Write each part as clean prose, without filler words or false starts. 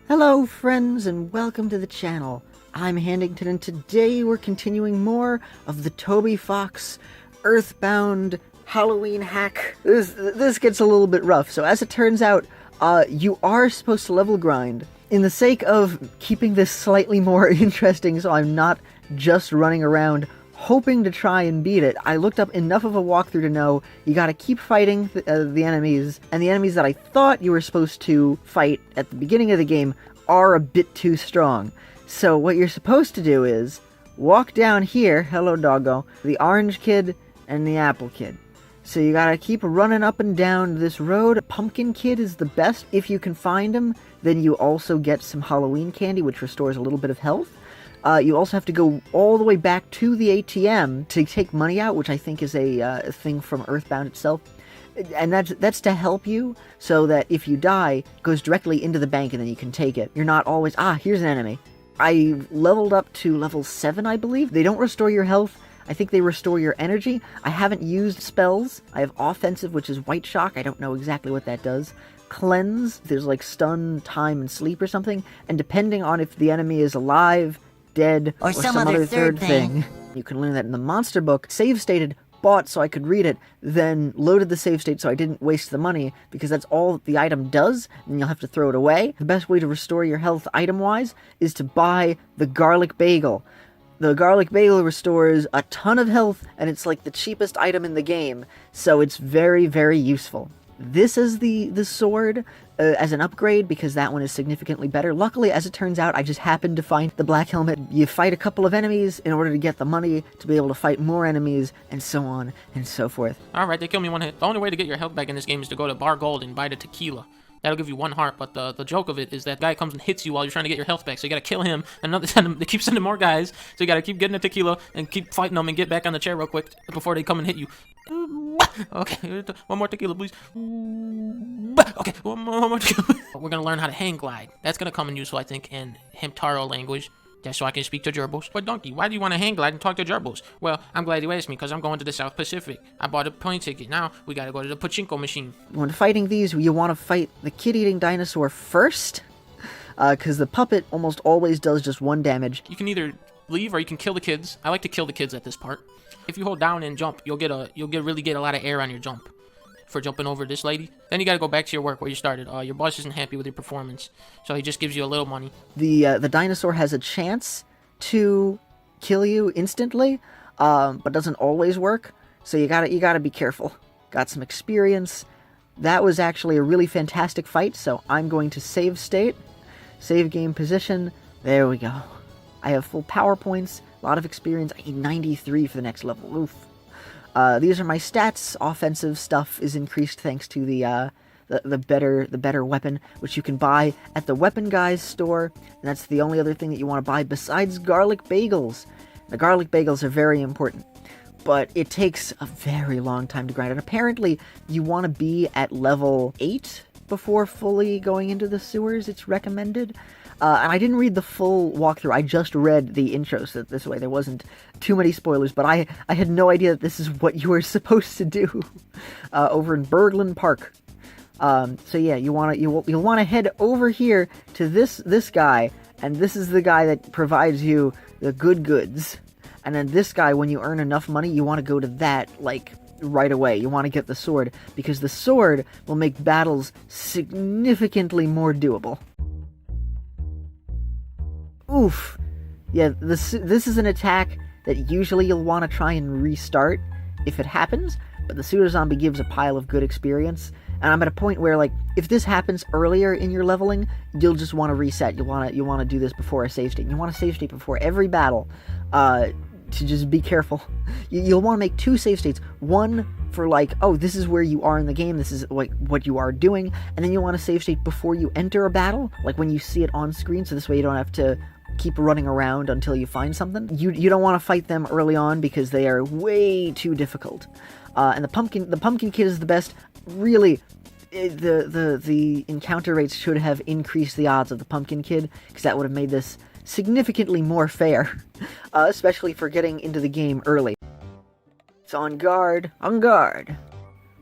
Hello friends and welcome to the channel. I'm Handington and today we're continuing more of the Toby Fox Earthbound Halloween Hack. This gets a little bit rough, so as it turns out, you are supposed to level grind. In the sake of keeping this slightly more interesting so I'm not just running around hoping to try and beat it, I looked up enough of a walkthrough to know you gotta keep fighting the enemies, and the enemies that I thought you were supposed to fight at the beginning of the game are a bit too strong. So what you're supposed to do is walk down here, hello doggo, the orange kid and the apple kid. So you gotta keep running up and down this road. Pumpkin kid is the best. If you can find him, then you also get some Halloween candy, which restores a little bit of health. You also have to go all the way back to the ATM to take money out, which I think is a thing from Earthbound itself. And that's to help you, so that if you die, it goes directly into the bank and then you can take it. You're not always, here's an enemy. I leveled up to level 7, I believe. They don't restore your health. I think they restore your energy. I haven't used spells. I have offensive, which is white shock. I don't know exactly what that does. Cleanse, there's like stun, time, and sleep or something. And depending on if the enemy is alive, dead, or some other third thing. You can learn that in the monster book. Save stated, bought so I could read it, then loaded the save state so I didn't waste the money, because that's all the item does, and you'll have to throw it away. The best way to restore your health item-wise is to buy the garlic bagel. The garlic bagel restores a ton of health, and it's like the cheapest item in the game, so it's very, very useful. This is the sword as an upgrade, because that one is significantly better. Luckily, as it turns out, I just happened to find the black helmet. You fight a couple of enemies in order to get the money to be able to fight more enemies, and so on and so forth. Alright, they kill me one hit. The only way to get your health back in this game is to go to Bar Gold and buy the tequila. That'll give you 1 heart, but the joke of it is that guy comes and hits you while you're trying to get your health back, so you gotta kill him, and they keep sending more guys, so you gotta keep getting the tequila and keep fighting them and get back on the chair real quick before they come and hit you. Okay, one more tequila, please. Okay, one more tequila. We're gonna learn how to hang glide. That's gonna come in useful, I think, in Hamtaro language. Just so I can speak to gerbils. But donkey, why do you want to hang glide and talk to gerbils? Well, I'm glad you asked me, because I'm going to the South Pacific. I bought a plane ticket. Now, we gotta go to the pachinko machine. When fighting these, you want to fight the kid-eating dinosaur first, because the puppet almost always does just 1 damage. You can either leave or you can kill the kids. I like to kill the kids at this part. If you hold down and jump, you'll really get a lot of air on your jump for jumping over this lady. Then you gotta go back to your work where you started. Your boss isn't happy with your performance, so he just gives you a little money. The dinosaur has a chance to kill you instantly, but doesn't always work, so you gotta be careful. Got some experience. That was actually a really fantastic fight, so I'm going to save state, save game position. There we go. I have full power points, a lot of experience. I need 93 for the next level. Oof. These are my stats. Offensive stuff is increased thanks to the better weapon, which you can buy at the Weapon Guys store. And that's the only other thing that you want to buy besides garlic bagels. The garlic bagels are very important, but it takes a very long time to grind. And apparently, you want to be at level 8 before fully going into the sewers. It's recommended. And I didn't read the full walkthrough, I just read the intro, so this way there wasn't too many spoilers, but I had no idea that this is what you were supposed to do over in Berglund Park. So yeah, you'll want to head over here to this guy, and this is the guy that provides you the good goods. And then this guy, when you earn enough money, you want to go to that, like, right away. You want to get the sword, because the sword will make battles significantly more doable. Oof. Yeah, this is an attack that usually you'll want to try and restart if it happens, but the pseudo zombie gives a pile of good experience, and I'm at a point where, like, if this happens earlier in your leveling, you'll just want to reset. You want to do this before a save state. You want to save state before every battle, to just be careful. You'll want to make 2 save states. One for, like, oh, this is where you are in the game, this is like what you are doing, and then you want to save state before you enter a battle, like when you see it on screen, so this way you don't have to keep running around until you find something. You don't want to fight them early on because they are way too difficult. And the pumpkin kid is the best. Really, the encounter rates should have increased the odds of the pumpkin kid, because that would have made this significantly more fair, especially for getting into the game early. It's on guard, on guard.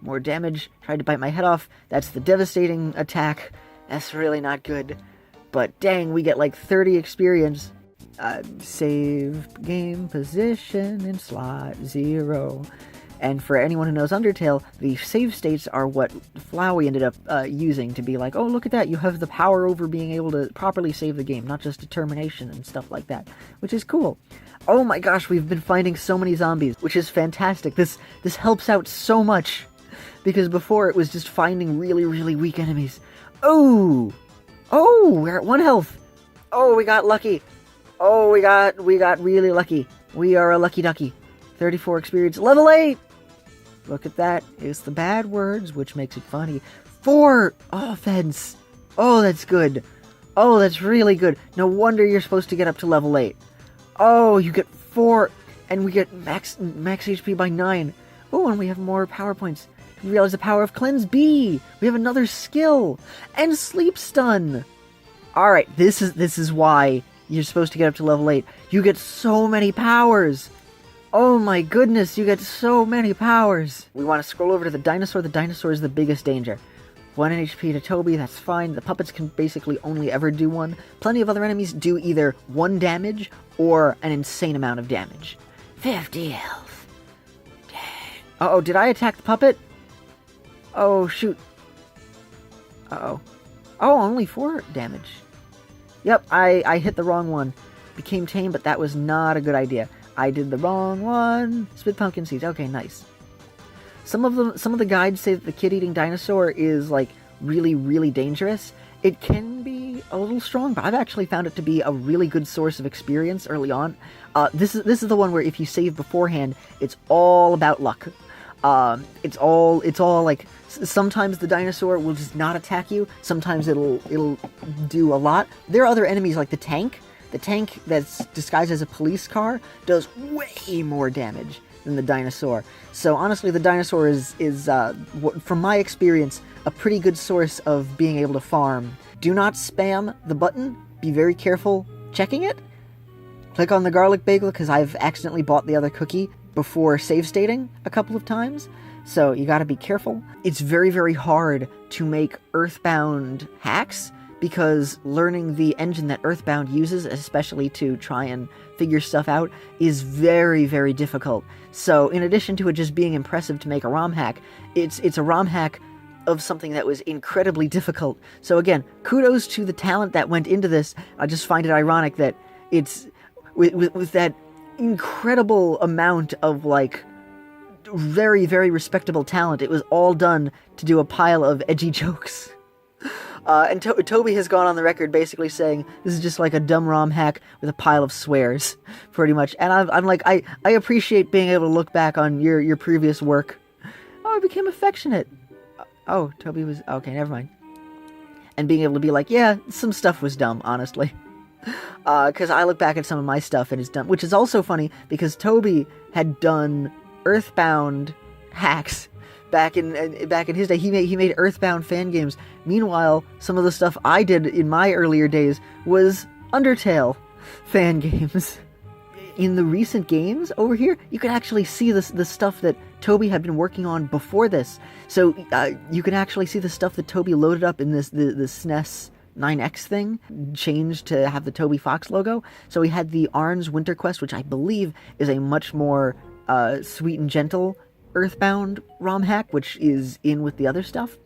More damage, tried to bite my head off. That's the devastating attack. That's really not good. but dang, we get like 30 experience. Save game position in slot 0. And for anyone who knows Undertale, the save states are what Flowey ended up using to be like, oh, look at that, you have the power over being able to properly save the game, not just determination and stuff like that, which is cool. Oh my gosh, we've been finding so many zombies, which is fantastic. This helps out so much, because before it was just finding really, really weak enemies. Oh, we're at 1 health. Oh, we got lucky. Oh, we got really lucky. We are a lucky ducky. 34 experience, level 8. Look at that. It's the bad words, which makes it funny. 4 offense. Oh, that's good. Oh, that's really good. No wonder you're supposed to get up to level 8. Oh, you get 4, and we get max HP by 9. Oh, and we have more power points. We realize the power of Cleanse B. We have another skill. And Sleep Stun. Alright, this is why you're supposed to get up to level 8. You get so many powers. Oh my goodness, you get so many powers. We want to scroll over to the dinosaur. The dinosaur is the biggest danger. 1 HP to Toby, that's fine. The puppets can basically only ever do 1. Plenty of other enemies do either 1 damage or an insane amount of damage. 50 health. Dang. Uh-oh, did I attack the puppet? Oh, shoot. Uh-oh. Oh, only 4 damage. Yep, I hit the wrong one. Became tame, but that was not a good idea. I did the wrong one. Spit pumpkin seeds. Okay, nice. Some of the guides say that the kid-eating dinosaur is like really, really dangerous. It can be a little strong, but I've actually found it to be a really good source of experience early on. This is the one where if you save beforehand, it's all about luck. It's all like sometimes the dinosaur will just not attack you. Sometimes it'll do a lot. There are other enemies like the tank. The tank that's disguised as a police car does way more damage than the dinosaur. So honestly, the dinosaur is from my experience, a pretty good source of being able to farm. Do not spam the button. Be very careful checking it. Click on the garlic bagel because I've accidentally bought the other cookie before save stating a couple of times. So you gotta be careful. It's very, very hard to make Earthbound hacks, because learning the engine that Earthbound uses, especially to try and figure stuff out, is very, very difficult. So in addition to it just being impressive to make a ROM hack, it's a ROM hack of something that was incredibly difficult. So again, kudos to the talent that went into this. I just find it ironic that it's with that incredible amount of like very, very respectable talent, it was all done to do a pile of edgy jokes. And Toby has gone on the record basically saying this is just like a dumb ROM hack with a pile of swears, pretty much. And I'm like, I appreciate being able to look back on your previous work. Oh, I became affectionate. Oh, Toby was... Okay, never mind. And being able to be like, yeah, some stuff was dumb, honestly. Because I look back at some of my stuff and it's dumb. Which is also funny, because Toby had done Earthbound hacks back in his day. He made Earthbound fan games. Meanwhile, some of the stuff I did in my earlier days was Undertale fan games. In the recent games over here, you can actually see the stuff that Toby had been working on before this. So you can actually see the stuff that Toby loaded up in the SNES 9X thing, changed to have the Toby Fox logo. So we had the Arn's Winter Quest, which I believe is a much more sweet and gentle Earthbound ROM hack, which is in with the other stuff.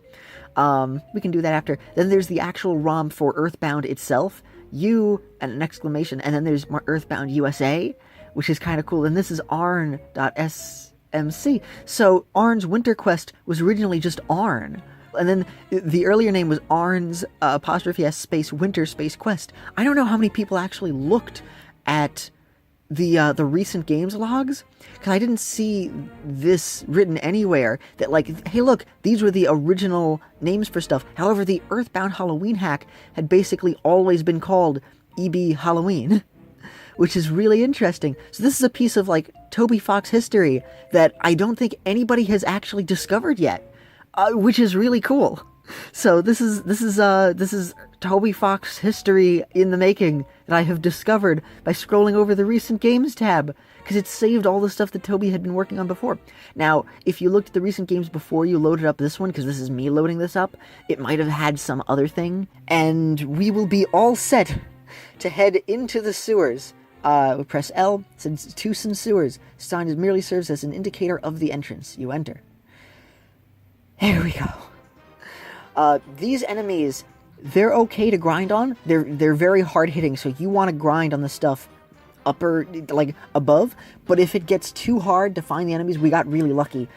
We can do that after. Then there's the actual ROM for Earthbound itself. U and an exclamation, and then there's Earthbound USA, which is kind of cool. And this is Arn.smc. So Arn's Winter Quest was originally just Arn. And then the earlier name was Arn's 'S space Winter space Quest. I don't know how many people actually looked at the recent games logs, because I didn't see this written anywhere that like, hey look, these were the original names for stuff. However, the Earthbound Halloween hack had basically always been called EB Halloween, which is really interesting. So this is a piece of like Toby Fox history that I don't think anybody has actually discovered yet, which is really cool. So this is Toby Fox history in the making that I have discovered by scrolling over the recent games tab, because it saved all the stuff that Toby had been working on before. Now, if you looked at the recent games before you loaded up this one, because this is me loading this up, it might have had some other thing, and we will be all set to head into the sewers. We press L, since Tucson Sewers. Sign merely serves as an indicator of the entrance. You enter. Here we go. These enemies, they're okay to grind on. They're very hard hitting, so you want to grind on the stuff upper, like above. But if it gets too hard to find the enemies, we got really lucky.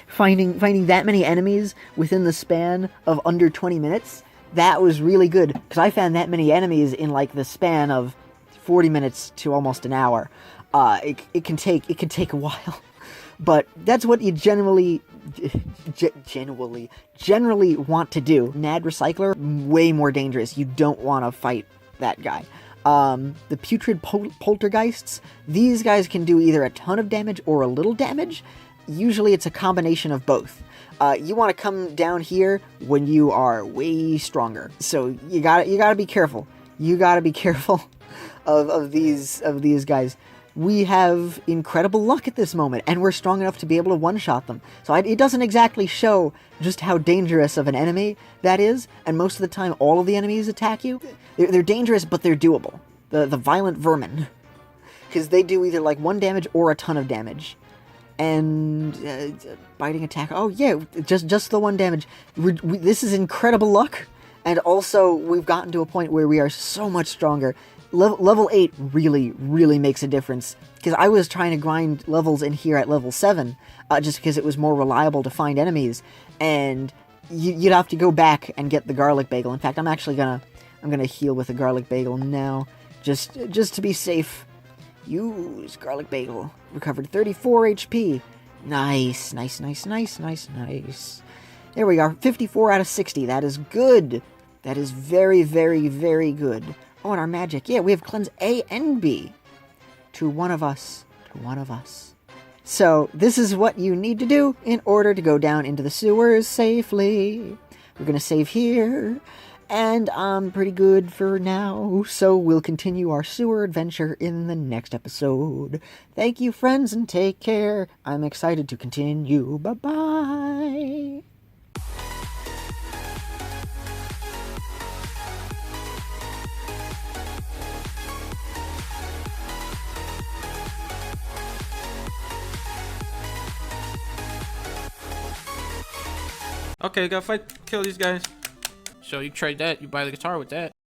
finding that many enemies within the span of under 20 minutes, that was really good, because I found that many enemies in like the span of 40 minutes to almost an hour. It can take a while, but that's what you generally want to do. Nad Recycler, way more dangerous. You don't want to fight that guy. The Putrid Poltergeists, these guys can do either a ton of damage or a little damage. Usually it's a combination of both. You want to come down here when you are way stronger. So you gotta be careful. You gotta be careful of these guys. We have incredible luck at this moment, and we're strong enough to be able to one-shot them. So it doesn't exactly show just how dangerous of an enemy that is, and most of the time all of the enemies attack you. They're dangerous, but they're doable. The violent vermin. Because they do either like 1 damage or a ton of damage. And biting attack, oh yeah, just the 1 damage. This is incredible luck, and also we've gotten to a point where we are so much stronger. Level 8 really makes a difference, because I was trying to grind levels in here at level 7, just because it was more reliable to find enemies, and you'd have to go back and get the garlic bagel. In fact, I'm gonna heal with a garlic bagel now, just to be safe. Use garlic bagel. Recovered 34 HP. Nice. There we are, 54 out of 60. That is good. That is very good. Oh, and our magic. Yeah, we have cleanse A and B. To one of us. So, this is what you need to do in order to go down into the sewers safely. We're going to save here. And I'm pretty good for now. So, we'll continue our sewer adventure in the next episode. Thank you, friends, and take care. I'm excited to continue. Bye-bye. Okay, gotta kill these guys. So you trade that, you buy the guitar with that.